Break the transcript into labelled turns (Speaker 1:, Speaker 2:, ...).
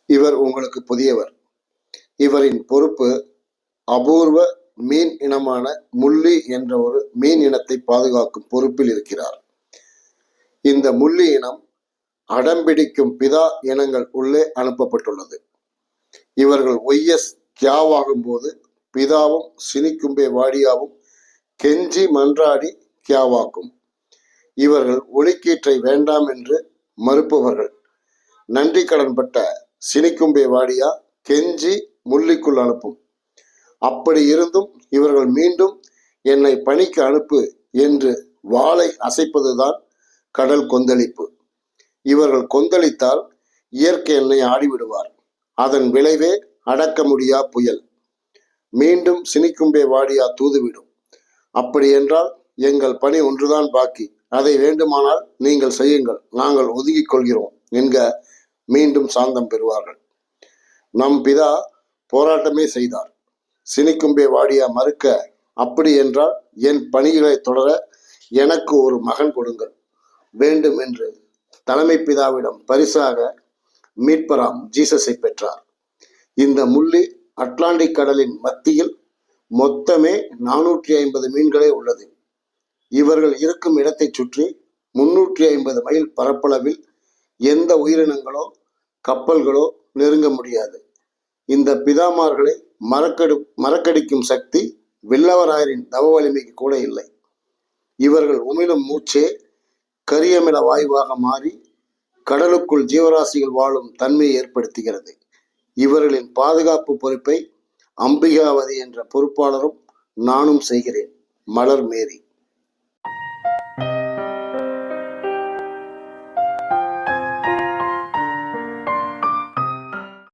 Speaker 1: இவர் உங்களுக்கு புதியவர். இவரின் பொறுப்பு அபூர்வ மீன் இனமான முள்ளி என்ற ஒரு மீன் இனத்தை பாதுகாக்கும் பொறுப்பில் இருக்கிறார். இந்த முள்ளி இனம் அடம்பிடிக்கும் பிதா இனங்கள் உள்ளே அனுப்பப்பட்டுள்ளது. இவர்கள் ஒய்எஸ் கியாவாகும் போது பிதாவும் சினிக்கும்பே வாடியாவும் கெஞ்சி மன்றாடி கியாவாக்கும். இவர்கள் ஒளிக்கீற்றை வேண்டாம் என்று மறுப்பவர்கள். நன்றி கடன்பட்ட சினிக்கும்பே வாடியா கெஞ்சி முள்ளிக்குள் அனுப்பும். அப்படி இருந்தும் இவர்கள் மீண்டும் என்னை பணிக்கு அனுப்பு என்று வாளை அசைப்பதுதான் கடல் கொந்தளிப்பு. இவர்கள் கொந்தளித்தால் இயற்கை என்னை ஆடிவிடுவார். அதன் விளைவே அடக்க முடியா புயல். மீண்டும் சினிக்கும்பே வாடியா தூதுவிடும். அப்படி என்றால் எங்கள் பணி ஒன்றுதான் பாக்கி, அதை வேண்டுமானால் நீங்கள் செய்யுங்கள், நாங்கள் ஒதுங்கிக் கொள்கிறோம் என்க மீண்டும் சாந்தம் பெறுவார்கள். நம் பிதா போராட்டமே செய்தார். சினிக்கும்பே வாடியா மறுக்க, அப்படி என்றால் என் பணிகளை தொடர எனக்கு ஒரு மகன் கொடுங்கள் வேண்டும் என்று தலைமை பிதாவிடம் பரிசாக மீட்பராம் ஜீசஸை பெற்றார். இந்த முள்ளி அட்லாண்டிக் கடலின் மத்தியில் மொத்தமே 450 மீன்களே உள்ளது. இவர்கள் இருக்கும் இடத்தை சுற்றி 350 மைல் பரப்பளவில் எந்த உயிரினங்களோ கப்பல்களோ நெருங்க முடியாது. இந்த பிதாமார்களை மறக்கடிக்கும் சக்தி வில்லவராயரின் தவ வலிமைக்கு கூட இல்லை. இவர்கள் உமிழும் மூச்சே கரியமில வாயுவாக மாறி கடலுக்குள் ஜீவராசிகள் வாழும் தன்மையை ஏற்படுத்துகிறது. இவர்களின் பாதுகாப்பு பொறுப்பை அம்பிகாவதி என்ற பொறுப்பாளரும் நானும் செய்கிறேன். மலர் மேரி.